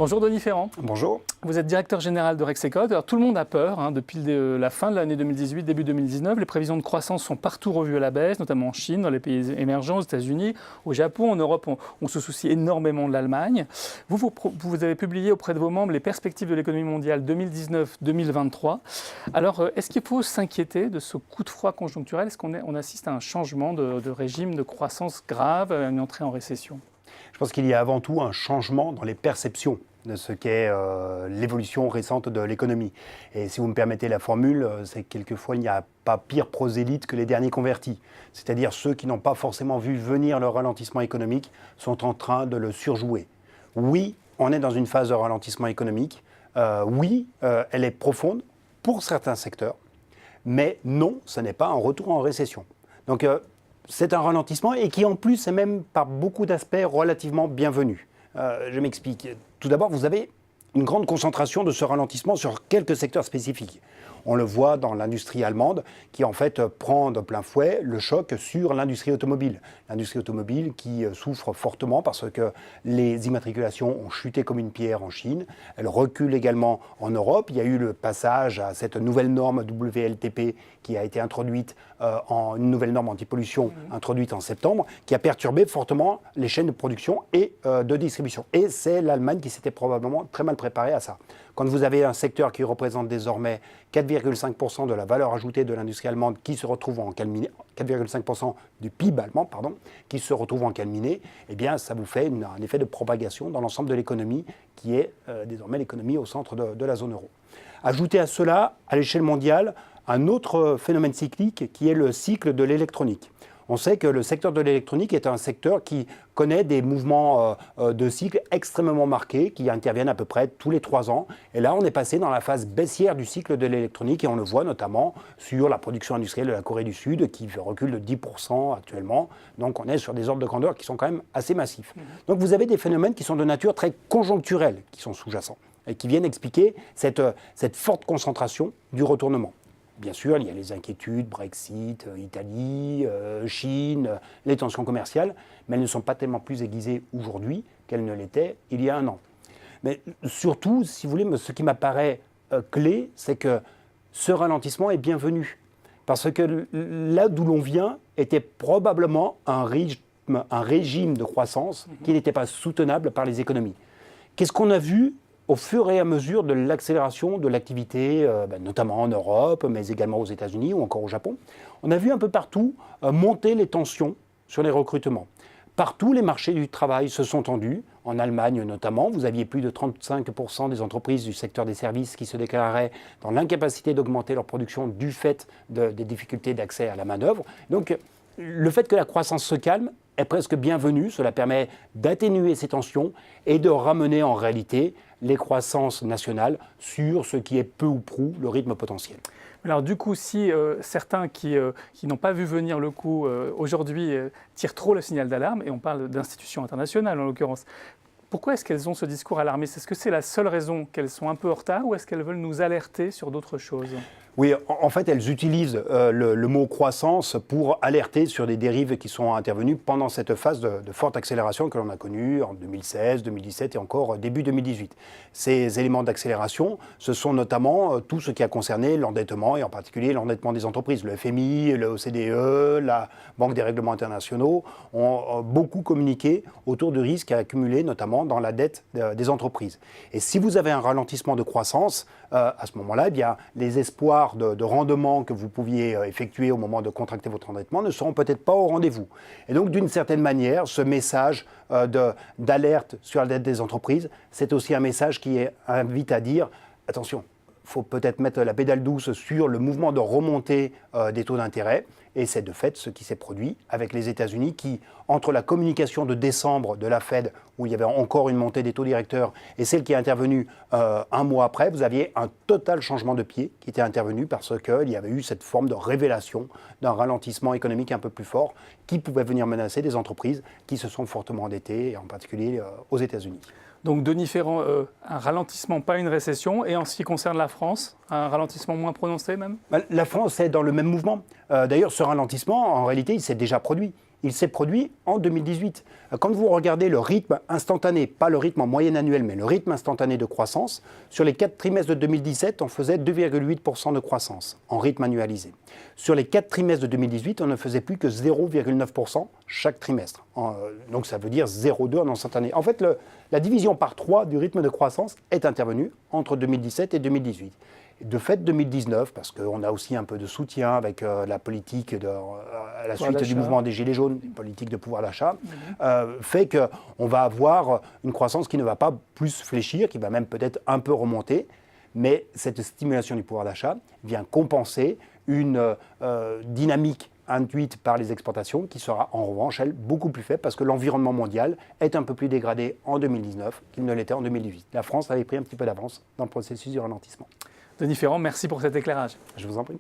Bonjour Denis Ferrand. Bonjour. Vous êtes directeur général de Rexecode. Alors tout le monde a peur depuis la fin de l'année 2018, début 2019. Les prévisions de croissance sont partout revues à la baisse, notamment en Chine, dans les pays émergents, aux États-Unis, au Japon, en Europe. On se soucie énormément de l'Allemagne. Vous avez publié auprès de vos membres les perspectives de l'économie mondiale 2019-2023. Alors, est-ce qu'il faut s'inquiéter de ce coup de froid conjoncturel? Est-ce qu'on assiste à un changement de régime de croissance grave, à une entrée en récession? Je pense qu'il y a avant tout un changement dans les perceptions de ce qu'est l'évolution récente de l'économie. Et si vous me permettez la formule, c'est que quelquefois il n'y a pas pire prosélyte que les derniers convertis. C'est-à-dire ceux qui n'ont pas forcément vu venir le ralentissement économique sont en train de le surjouer. Oui, on est dans une phase de ralentissement économique. Oui, elle est profonde pour certains secteurs. Mais non, ce n'est pas un retour en récession. Donc c'est un ralentissement et qui en plus est même par beaucoup d'aspects relativement bienvenu. Je m'explique. Tout d'abord, vous avez une grande concentration de ce ralentissement sur quelques secteurs spécifiques. On le voit dans l'industrie allemande qui en fait prend de plein fouet le choc sur l'industrie automobile. L'industrie automobile qui souffre fortement parce que les immatriculations ont chuté comme une pierre en Chine. Elle recule également en Europe. Il y a eu le passage à cette nouvelle norme WLTP qui a été introduite en une nouvelle norme anti-pollution introduite en septembre, qui a perturbé fortement les chaînes de production et de distribution. Et c'est l'Allemagne qui s'était probablement très mal préparée à ça. Quand vous avez un secteur qui représente désormais 4,5% de la valeur ajoutée de l'industrie allemande qui se retrouve en calminé, 4,5% du PIB allemand, pardon, qui se retrouve en calminé, eh bien ça vous fait un effet de propagation dans l'ensemble de l'économie qui est désormais l'économie au centre de la zone euro. Ajoutez à cela, à l'échelle mondiale, un autre phénomène cyclique qui est le cycle de l'électronique. On sait que le secteur de l'électronique est un secteur qui connaît des mouvements de cycle extrêmement marqués, qui interviennent à peu près tous les 3 ans. Et là, on est passé dans la phase baissière du cycle de l'électronique, et on le voit notamment sur la production industrielle de la Corée du Sud, qui recule de 10% actuellement. Donc on est sur des ordres de grandeur qui sont quand même assez massifs. Donc vous avez des phénomènes qui sont de nature très conjoncturelle, qui sont sous-jacents, et qui viennent expliquer cette forte concentration du retournement. Bien sûr, il y a les inquiétudes, Brexit, Italie, Chine, les tensions commerciales, mais elles ne sont pas tellement plus aiguisées aujourd'hui qu'elles ne l'étaient il y a un an. Mais surtout, si vous voulez, ce qui m'apparaît clé, c'est que ce ralentissement est bienvenu. Parce que là d'où l'on vient était probablement un régime de croissance qui n'était pas soutenable par les économies. Qu'est-ce qu'on a vu au fur et à mesure de l'accélération de l'activité, notamment en Europe, mais également aux États-Unis ou encore au Japon? On a vu un peu partout monter les tensions sur les recrutements. Partout, les marchés du travail se sont tendus. En Allemagne notamment, vous aviez plus de 35% des entreprises du secteur des services qui se déclaraient dans l'incapacité d'augmenter leur production du fait des difficultés d'accès à la main-d'œuvre. Donc, le fait que la croissance se calme est presque bienvenu. Cela permet d'atténuer ces tensions et de ramener en réalité les croissances nationales sur ce qui est peu ou prou le rythme potentiel. Alors du coup, si certains qui n'ont pas vu venir le coup aujourd'hui tirent trop le signal d'alarme, et on parle d'institutions internationales en l'occurrence, pourquoi est-ce qu'elles ont ce discours alarmiste? Est-ce que c'est la seule raison qu'elles sont un peu en retard, ou est-ce qu'elles veulent nous alerter sur d'autres choses? Oui, en fait, elles utilisent le mot croissance pour alerter sur des dérives qui sont intervenues pendant cette phase de forte accélération que l'on a connue en 2016, 2017 et encore début 2018. Ces éléments d'accélération, ce sont notamment tout ce qui a concerné l'endettement, et en particulier l'endettement des entreprises. Le FMI, le OCDE, la Banque des règlements internationaux ont beaucoup communiqué autour du risque accumulé, notamment dans la dette des entreprises. Et si vous avez un ralentissement de croissance, à ce moment-là, eh bien, les espoirs de rendement que vous pouviez effectuer au moment de contracter votre endettement ne seront peut-être pas au rendez-vous. Et donc, d'une certaine manière, ce message d'alerte sur la dette des entreprises, c'est aussi un message qui invite à dire « Attention, il faut peut-être mettre la pédale douce sur le mouvement de remontée des taux d'intérêt ». Et c'est de fait ce qui s'est produit avec les États-Unis qui, entre la communication de décembre de la Fed, où il y avait encore une montée des taux directeurs, et celle qui est intervenue un mois après, vous aviez un total changement de pied qui était intervenu parce qu'il y avait eu cette forme de révélation d'un ralentissement économique un peu plus fort qui pouvait venir menacer des entreprises qui se sont fortement endettées, et en particulier aux États-Unis. Donc Denis Ferrand, un ralentissement, pas une récession. Et en ce qui concerne la France, un ralentissement moins prononcé même? La France est dans le même mouvement. D'ailleurs, ce ralentissement, en réalité, il s'est déjà produit. il s'est produit en 2018. Quand vous regardez le rythme instantané, pas le rythme en moyenne annuelle, mais le rythme instantané de croissance, sur les 4 trimestres de 2017, on faisait 2,8% de croissance en rythme annualisé. Sur les 4 trimestres de 2018, on ne faisait plus que 0,9% chaque trimestre. Donc ça veut dire 0,2 en instantané. En fait, la division par 3 du rythme de croissance est intervenue entre 2017 et 2018. De fait, 2019, parce qu'on a aussi un peu de soutien avec la politique à la suite du mouvement des Gilets jaunes, une politique de pouvoir d'achat, fait qu'on va avoir une croissance qui ne va pas plus fléchir, qui va même peut-être un peu remonter, mais cette stimulation du pouvoir d'achat vient compenser une dynamique induite par les exportations qui sera en revanche, elle, beaucoup plus faible parce que l'environnement mondial est un peu plus dégradé en 2019 qu'il ne l'était en 2018. La France avait pris un petit peu d'avance dans le processus du ralentissement. Denis Ferrand, merci pour cet éclairage. Je vous en prie.